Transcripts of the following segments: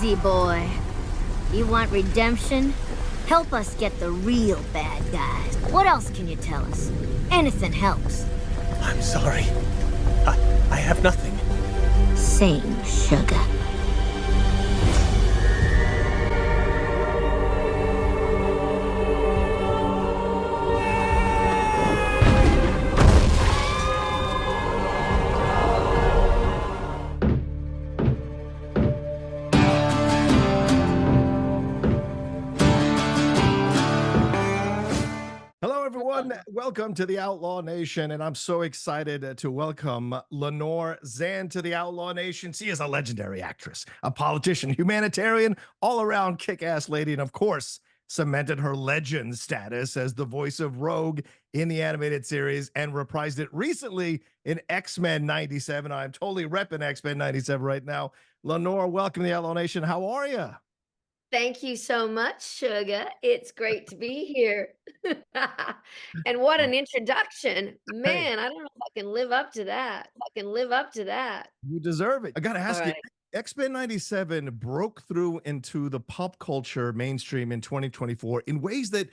Easy, boy. You want redemption? Help us get the real bad guys. What else can you tell us? Anything helps. I'm sorry. I have nothing. Same, sugar. Hello, everyone. Welcome to the Outlaw Nation, and I'm so excited to welcome Lenore Zann to the Outlaw Nation. She is a legendary actress, a politician, humanitarian, all-around kick-ass lady, and of course, cemented her legend status as the voice of Rogue in the animated series and reprised it recently in X-Men 97. I'm totally repping X-Men 97 right now. Lenore, welcome to the Outlaw Nation. How are you? Thank you so much, Sugar. It's great to be here. And what an introduction. Man, I don't know if I can live up to that. If I can live up to that. You deserve it. I got to ask All you, right. X-Men 97 broke through into the pop culture mainstream in 2024 in ways that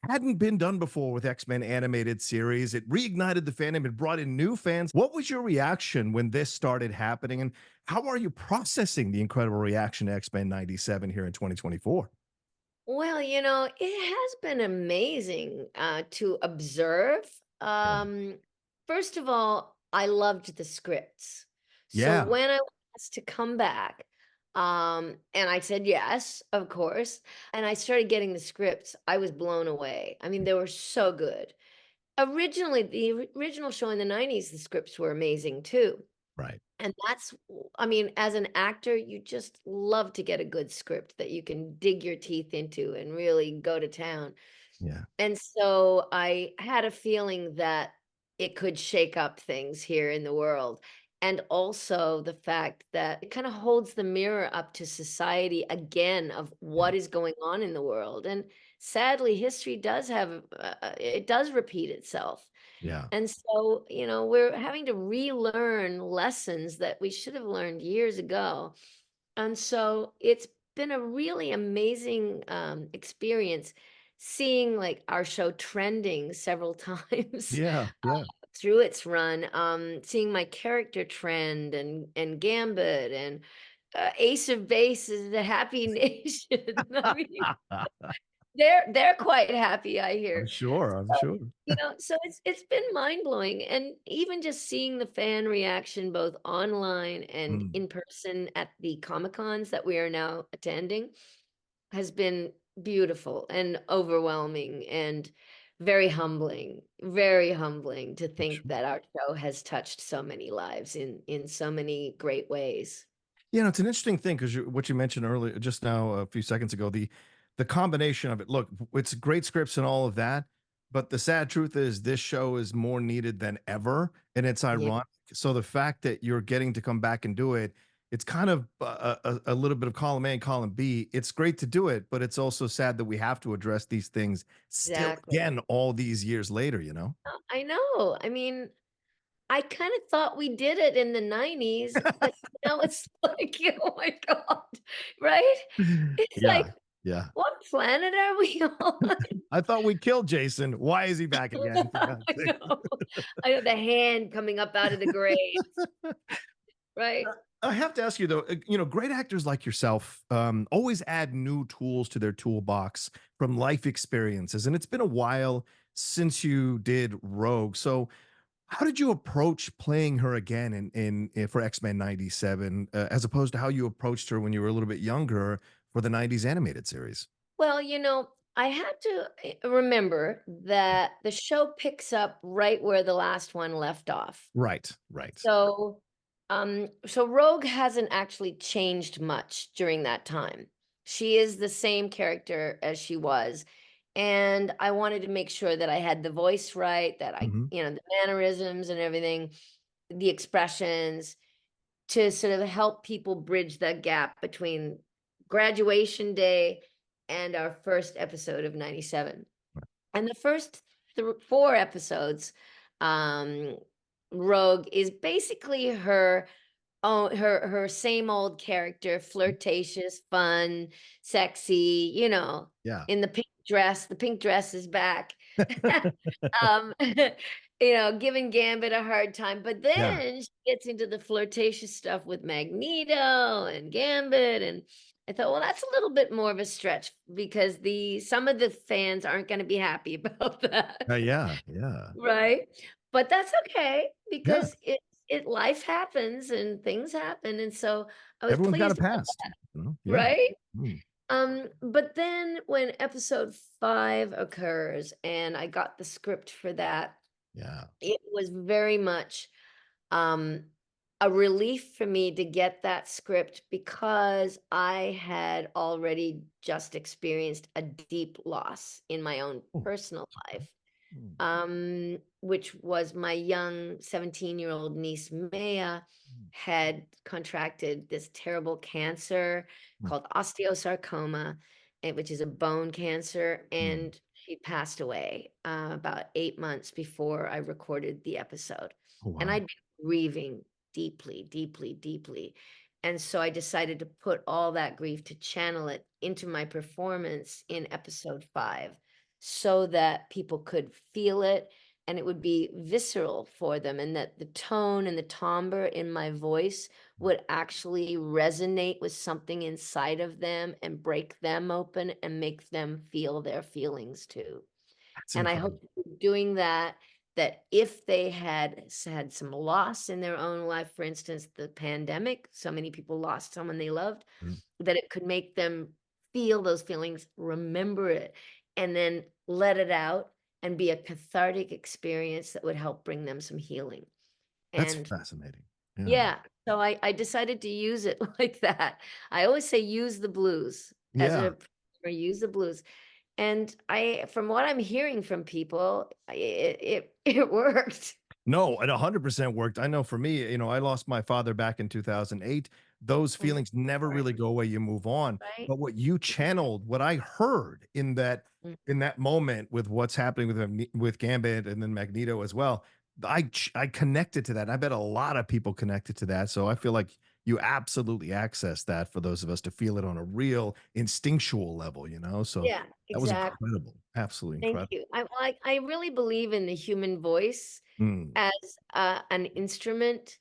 hadn't been done before with X-Men animated series. It reignited the fandom. It brought in new fans. What was your reaction when this started happening? And how are you processing the incredible reaction to X-Men 97 here in 2024? Well, it has been amazing to observe. First of all, I loved the scripts. So Yeah. when I was asked to come back, and I said yes, of course, and I started getting the scripts, I was blown away. I mean, they were so good. Originally, the original show in the 90s, the scripts were amazing too. Right. And I mean, as an actor, you just love to get a good script that you can dig your teeth into and really go to town. Yeah. And so I had a feeling that it could shake up things here in the world. And also the fact that it kind of holds the mirror up to society again of what is going on in the world. And sadly, history does it does repeat itself. Yeah. And so, we're having to relearn lessons that we should have learned years ago. And so it's been a really amazing experience seeing like our show trending several times Yeah. Yeah. through its run, seeing my character trend and Gambit and Ace of Base is the Happy Nation. I mean, they're quite happy, I I'm hear. sure. I'm So, sure. so it's been mind-blowing, and even just seeing the fan reaction both online and Mm. in person at the Comic-Cons that we are now attending has been beautiful and overwhelming and very humbling to think Sure. that our show has touched so many lives in so many great ways. It's an interesting thing because what you mentioned earlier, just now, a few seconds ago, the combination of it. Look, it's great scripts and all of that, but the sad truth is this show is more needed than ever, and it's Yeah, ironic. So the fact that you're getting to come back and do it, it's kind of a little bit of column A and column B. It's great to do it, but it's also sad that we have to address these things still exactly. again all these years later. I know. I mean, I kind of thought we did it in the 90s, but now it's like, oh my God, right? It's Yeah, like, yeah. what planet are we on? I thought we killed Jason. Why is he back again? For God's I sake. know. I know the hand coming up out of the grave, right? I have to ask you though, great actors like yourself always add new tools to their toolbox from life experiences, and it's been a while since you did Rogue. So, how did you approach playing her again in for X-Men 97, as opposed to how you approached her when you were a little bit younger for the 90s animated series? Well, I had to remember that the show picks up right where the last one left off. Right, right. So Rogue hasn't actually changed much during that time. She is the same character as she was. And I wanted to make sure that I had the voice right, that Mhm. the mannerisms and everything, the expressions to sort of help people bridge the gap between graduation day and our first episode of 97. And the first four episodes, Rogue is basically her Oh, her same old character, flirtatious, fun, sexy, Yeah. in the pink dress. The pink dress is back. Um, giving Gambit a hard time. But Yeah. then she gets into the flirtatious stuff with Magneto and Gambit. And I thought, well, that's a little bit more of a stretch because some of the fans aren't going to be happy about that. Yeah. Yeah. Right? But that's okay Yeah. because it life happens and things happen, and so I was Everyone's got a pleased about past. You know? that, Yeah. right? Mm. But then when episode 5 occurs and I got the script for that, Yeah. it was very much um, a relief for me to get that script because I had already just experienced a deep loss in my own Oh, personal it's okay. life, Mm. which was my young 17-year-old niece, Maya, Mm. had contracted this terrible cancer Mm. called osteosarcoma, which is a bone cancer. Mm. And she passed away about 8 months before I recorded the episode. Oh, And wow. I'd been grieving deeply, deeply, deeply. And so I decided to put all that grief to channel it into my performance in episode 5 so that people could feel it and it would be visceral for them, and that the tone and the timbre in my voice would actually resonate with something inside of them and break them open and make them feel their feelings too. That's And I incredible. hope doing that, that if they had some loss in their own life, for instance, the pandemic, so many people lost someone they loved, Mm. that it could make them feel those feelings, remember it, and then let it out and be a cathartic experience that would help bring them some healing. That's And fascinating. Yeah. yeah, so I decided to use it like that. I always say use the blues as Yeah. a or use the blues. And from what I'm hearing from people, it worked, No, it 100% worked. I know for me, I lost my father back in 2008. Those oh my feelings never word, really go away. You move on. right? But what you channeled, what I heard Mm. in that moment with what's happening with Gambit and then Magneto as well, I connected to that. And I bet a lot of people connected to that. So I feel like you absolutely access that for those of us to feel it on a real instinctual level. So Yeah, that was exactly. incredible. Absolutely Thank incredible. you. I really believe in the human voice Mm, as an instrument.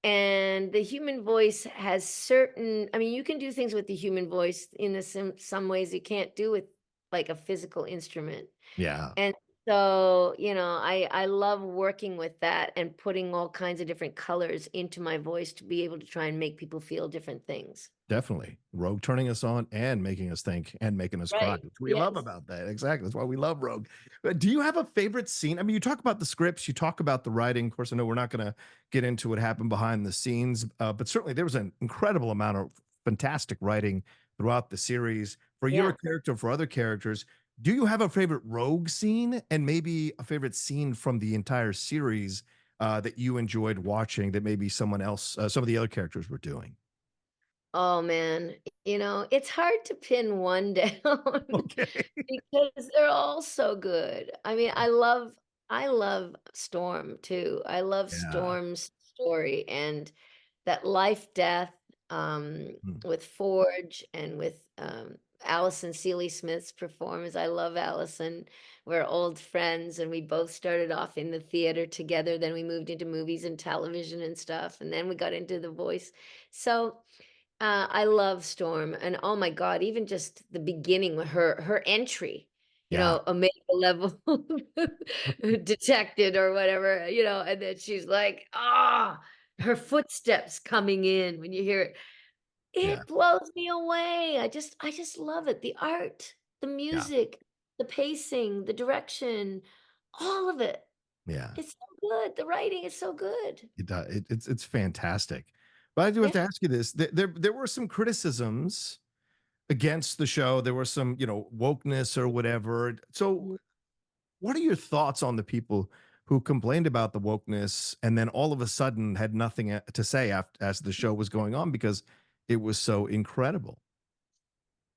And the human voice has I mean, you can do things with the human voice in some ways you can't do with like a physical instrument. yeah. And so, I love working with that and putting all kinds of different colors into my voice to be able to try and make people feel different things. Definitely. Rogue turning us on and making us think and making us cry, Right. which we love Yes. about that. Exactly. That's why we love Rogue. But do you have a favorite scene? I mean, you talk about the scripts, you talk about the writing. Of course, I know we're not going to get into what happened behind the scenes, but certainly there was an incredible amount of fantastic writing throughout the series for your Yeah. character, for other characters. Do you have a favorite Rogue scene and maybe a favorite scene from the entire series that you enjoyed watching that maybe someone else, some of the other characters were doing? Oh man, it's hard to pin one down Okay. because they're all so good. I mean, I love Storm too. I love Yeah. Storm's story and that life death Mm. with Forge and with Allison Seeley Smith's performance. I love Allison. We're old friends and we both started off in the theater together. Then we moved into movies and television and stuff. And then we got into the voice. So I love Storm, and oh my God, even just the beginning with her entry, Yeah. Omega level detected or whatever, and then she's like, her footsteps coming in when you hear it. Yeah. It blows me away. I just love it. The art, the Yeah. music, the pacing, the direction, all of it. Yeah. It's so good. The writing is so good. It's fantastic. But I do have Yeah. to ask you this. There were some criticisms against the show. There were some, wokeness or whatever. So Mhm. what are your thoughts on the people who complained about the wokeness and then all of a sudden had nothing to say after as the show was going on because it was so incredible?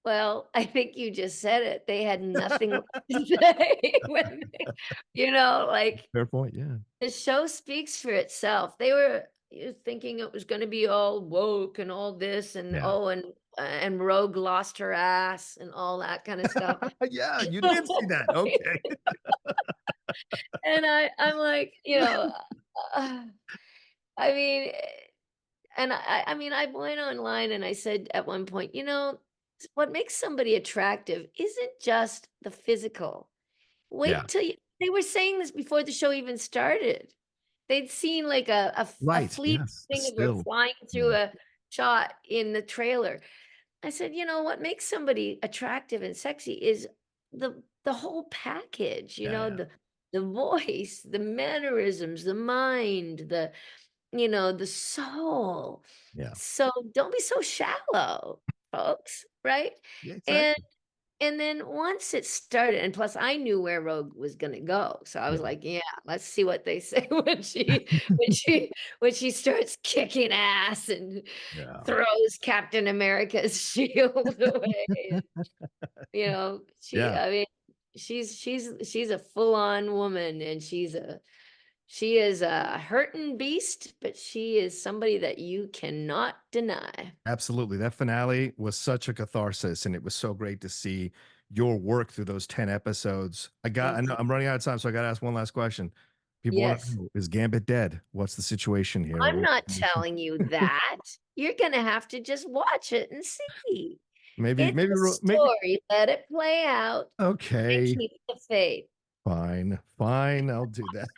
Well, I think you just said it. They had nothing left to say like Fair point. Yeah. the show speaks for itself. They were, thinking it was gonna be all woke and all this and, Yeah. oh, and Rogue lost her ass and all that kinda stuff. Yeah, you did see that. Okay. And I'm like, uh, I mean, and I mean, I went online and I said at one point, what makes somebody attractive isn't just the physical. Yeah. Wait till you they were saying this before the show even started. They'd seen like a Right. fleeting Yes. thing of her Still. flying through Yeah. a shot in the trailer. I said, what makes somebody attractive and sexy is the whole package, Yeah. Yeah. the voice, the mannerisms, the mind, the soul. Yeah. So don't be so shallow, folks, right? Yeah. And Exactly. and then once it started, and plus I knew where Rogue was gonna go. So I was Yeah. like, yeah, let's see what they say when she starts kicking ass and Yeah. throws Captain America's shield away. Yeah. I mean, she's a full-on woman and she is a hurting beast, but she is somebody that you cannot deny. Absolutely. That finale was such a catharsis, and it was so great to see your work through those 10 episodes. I Thank know you. I'm running out of time, so I got to ask one last question. People want to Yes. know, is Gambit dead? What's the situation here? I'm not telling you that. You're gonna have to just watch it and see. Maybe, It's a maybe. story, let it play out and Okay, keep the faith, fine, fine. I'll do that.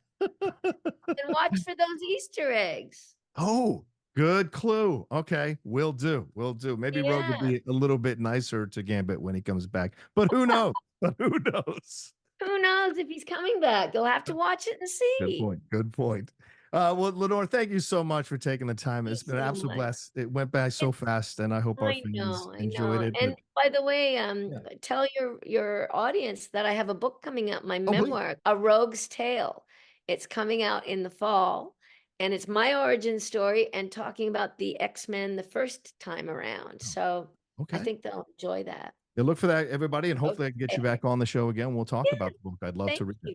and watch for those Easter eggs. Oh, good clue. Okay, will do. Will do. Maybe Rogue will Yeah. be a little bit nicer to Gambit when he comes back, but who knows? But who knows? Who knows if he's coming back? You'll have to watch it and Good see. point. Good point. Well, Lenore, thank you so much for taking the time. Thank It's you been an so absolute much. blast. It went by so fast, and I hope our fans I enjoyed know. it. But And by the way, yeah. tell your audience that I have a book coming out, my Oh, please. memoir, A Rogue's Tale. It's coming out in the fall, and it's my origin story and talking about the X-Men the first time around. Oh, So I okay. think they'll enjoy that. Yeah, look for that, everybody, and hopefully I can get you Okay. back on the show again. We'll talk Yeah, about the book. I'd love thank to read it.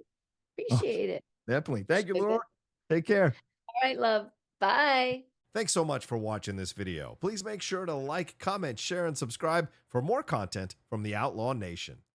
you. Oh, Appreciate it. definitely. Thank you, Sugar. Lenore. Take care. All right, love. Bye. Thanks so much for watching this video. Please make sure to like, comment, share, and subscribe for more content from the Outlaw Nation.